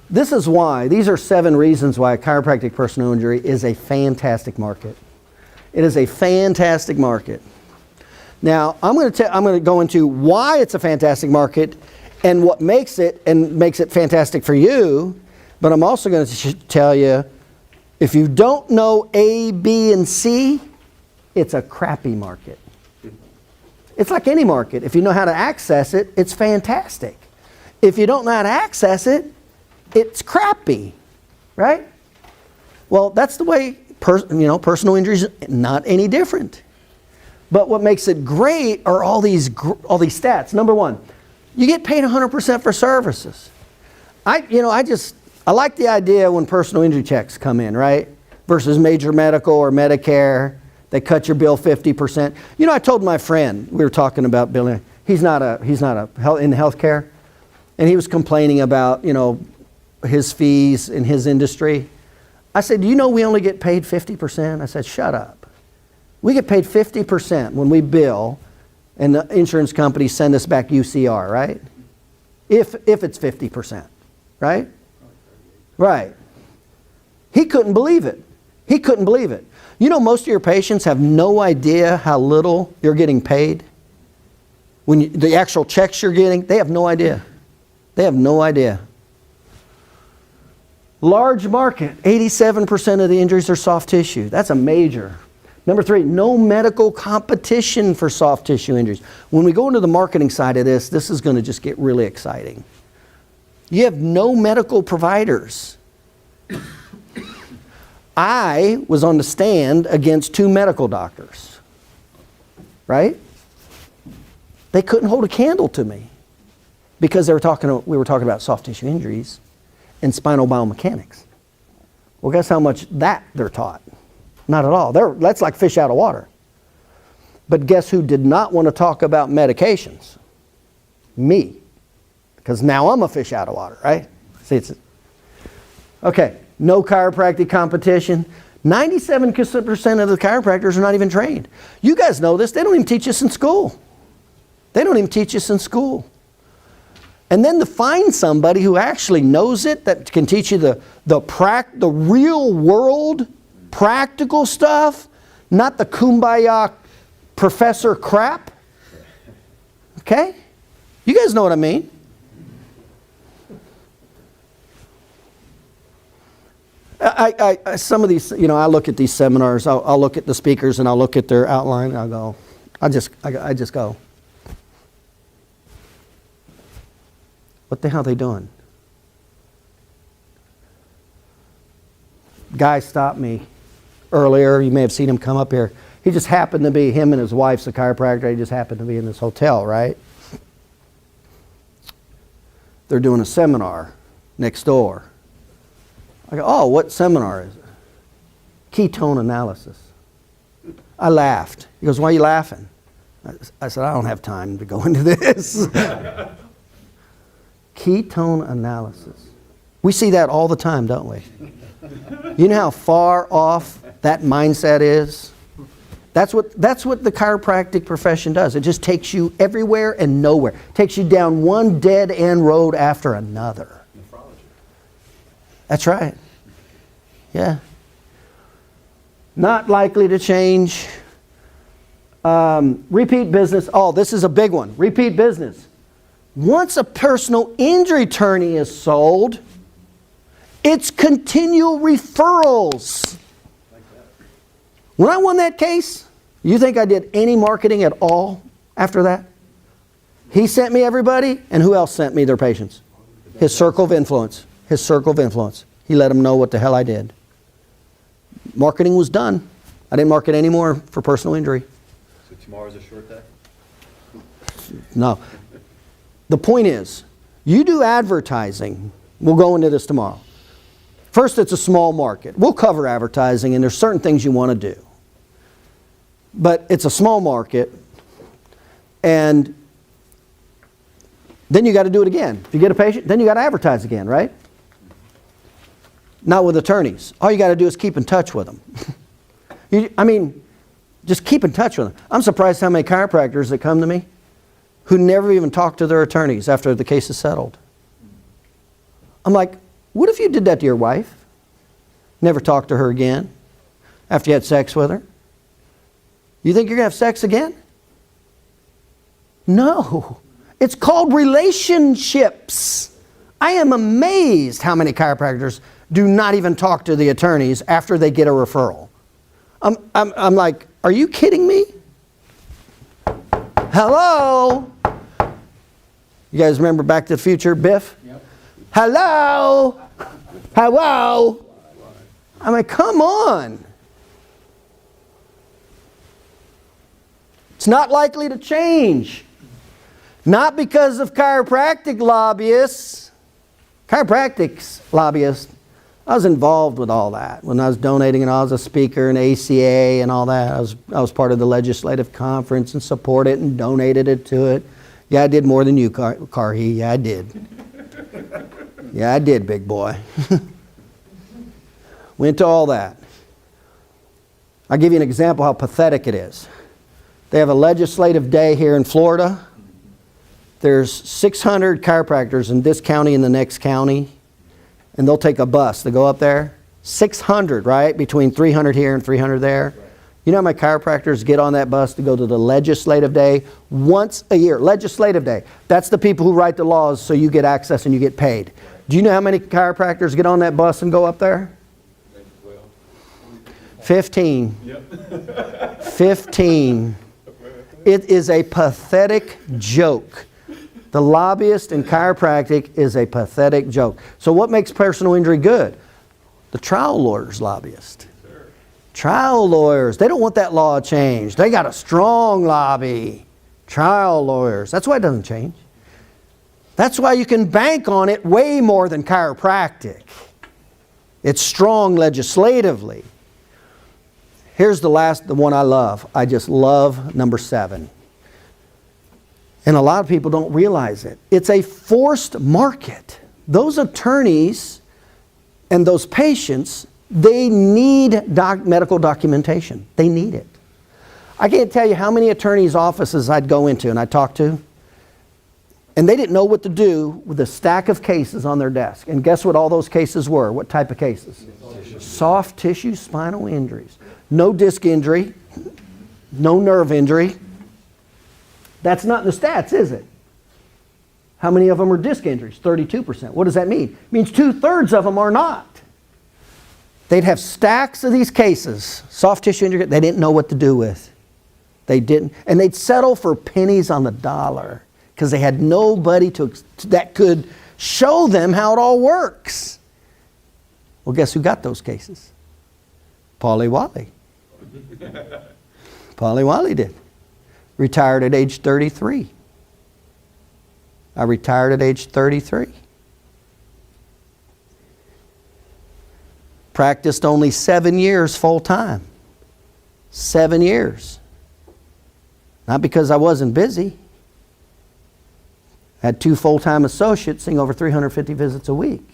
This is why, these are 7 reasons why chiropractic personal injury is a fantastic market. It is a fantastic market. Now, I'm going to go into why it's a fantastic market and what makes it fantastic for you, but I'm also going to tell you, if you don't know A, B, and C, it's a crappy market. It's like any market. If you know how to access it, it's fantastic. If you don't know how to access it, it's crappy, right? Well, that's the way, personal injuries, not any different. But what makes it great are all these stats. Number 1, you get paid 100% for services. I like the idea when personal injury checks come in, right? Versus major medical or Medicare, they cut your bill 50%. I told my friend, we were talking about billing. He's not in healthcare, and he was complaining about his fees in his industry. I said, do you know we only get paid 50%? I said, shut up. We get paid 50% when we bill, and the insurance companies send us back UCR, right? If it's 50%, right? Right. He couldn't believe it. He couldn't believe it. Most of your patients have no idea how little you're getting paid. The actual checks you're getting, they have no idea. They have no idea. Large market, 87% of the injuries are soft tissue. That's a major. Number 3, no medical competition for soft tissue injuries. When we go into the marketing side of this is going to just get really exciting. You have no medical providers. I was on the stand against 2 medical doctors, right? They couldn't hold a candle to me because we were talking about soft tissue injuries and spinal biomechanics. Well, guess how much that they're taught? Not at all. That's like fish out of water. But guess who did not want to talk about medications? Me. Because now I'm a fish out of water, right? See, okay, no chiropractic competition. 97% of the chiropractors are not even trained. You guys know this. They don't even teach us in school. They don't even teach us in school. And then to find somebody who actually knows it, that can teach you the real world practical stuff, not the kumbaya professor crap. Okay? You guys know what I mean. Some of these, I look at these seminars, I'll look at the speakers and I'll look at their outline and I'll go, I just go, what the hell are they doing? Guy stopped me earlier. You may have seen him come up here. He just happened to be, him and his wife's a chiropractor. He just happened to be in this hotel, right? They're doing a seminar next door. I go, oh, what seminar is it? Ketone analysis. I laughed. He goes, why are you laughing? I said, I don't have time to go into this. Ketone analysis. We see that all the time, don't we? You know how far off that mindset is? That's what the chiropractic profession does. It just takes you everywhere and nowhere. It takes you down one dead end road after another. Nephrology. That's right. Yeah. Not likely to change. Repeat business. Oh, this is a big one. Repeat business. Once a personal injury attorney is sold, it's continual referrals. When I won that case, you think I did any marketing at all after that? He sent me everybody, and who else sent me their patients? His circle of influence. His circle of influence. He let them know what the hell I did. Marketing was done. I didn't market anymore for personal injury. So tomorrow's a short day? No. The point is, you do advertising. We'll go into this tomorrow. First, it's a small market. We'll cover advertising, and there's certain things you want to do. But it's a small market, and then you got to do it again. If you get a patient, then you got to advertise again, right? Not with attorneys. All you got to do is keep in touch with them. Just keep in touch with them. I'm surprised how many chiropractors that come to me who never even talk to their attorneys after the case is settled. I'm like, What if you did that to your wife? Never talked to her again after you had sex with her? You think you're going to have sex again? No. It's called relationships. I am amazed how many chiropractors do not even talk to the attorneys after they get a referral. I'm like, are you kidding me? Hello? You guys remember Back to the Future, Biff? Yep. Hello? Hello? I mean, come on. It's not likely to change. Not because of chiropractic lobbyists. Chiropractic's lobbyists. I was involved with all that when I was donating, and I was a speaker in ACA and all that. I was part of the legislative conference and supported it and donated it to it. Yeah, I did more than you, Carhee. Yeah, I did. Yeah, I did, big boy. Went to all that. I'll give you an example how pathetic it is. They have a legislative day here in Florida. There's 600 chiropractors in this county and the next county. And they'll take a bus to go up there. 600, right? Between 300 here and 300 there. You know how many chiropractors get on that bus to go to the legislative day? Once a year. Legislative day. That's the people who write the laws so you get access and you get paid. Do you know how many chiropractors get on that bus and go up there? 15. Yep. 15. It is a pathetic joke. The lobbyist in chiropractic is a pathetic joke. So what makes personal injury good? The trial lawyers lobbyist. Trial lawyers, they don't want that law changed. They got a strong lobby. Trial lawyers, that's why it doesn't change. That's why you can bank on it way more than chiropractic. It's strong legislatively. Here's the one I love. I just love number 7. And a lot of people don't realize it. It's a forced market. Those attorneys and those patients, they need medical documentation. They need it. I can't tell you how many attorneys' offices I'd go into and I'd talk to, and they didn't know what to do with a stack of cases on their desk. And guess what all those cases were? What type of cases? Soft tissue spinal injuries. No disc injury, no nerve injury. That's not in the stats, is it? How many of them are disc injuries? 32%. What does that mean? It means 2/3 of them are not. They'd have stacks of these cases, soft tissue injury, they didn't know what to do with. They didn't. And they'd settle for pennies on the dollar because they had nobody that could show them how it all works. Well, guess who got those cases? Paulie Wally. Paulie Wally did. Retired at age 33. I retired at age 33. Practiced only 7 years full time. 7 years. Not because I wasn't busy. I had 2 full-time associates seeing over 350 visits a week.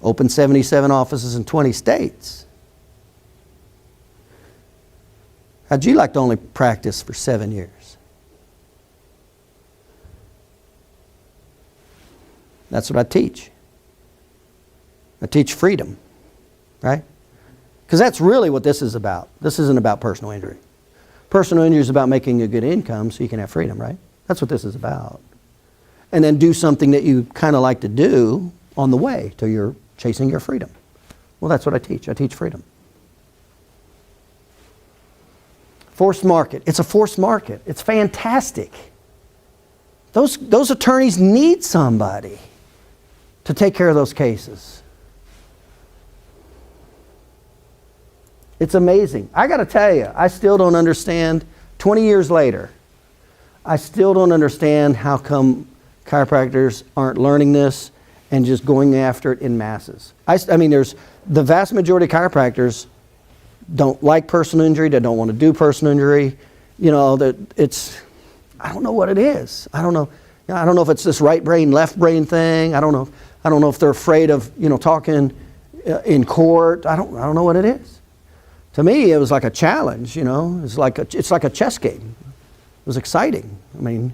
Opened 77 offices in 20 states. How'd you like to only practice for 7 years? That's what I teach. I teach freedom, right? Because that's really what this is about. This isn't about personal injury. Personal injury is about making a good income so you can have freedom, right? That's what this is about. And then do something that you kind of like to do on the way till you're chasing your freedom. Well, that's what I teach. I teach freedom. Forced market. It's a forced market. It's fantastic. Those attorneys need somebody to take care of those cases. It's amazing. I got to tell you, I still don't understand, 20 years later, I still don't understand how come chiropractors aren't learning this and just going after it in masses. I mean, there's the vast majority of chiropractors don't like personal injury. They don't want to do personal injury. You know, that it's, I don't know what it is. I don't know. I don't know if it's this right brain, left brain thing. I don't know if they're afraid of, talking in court. I don't know what it is. To me, it was like a challenge, It's like a chess game. It was exciting. I mean,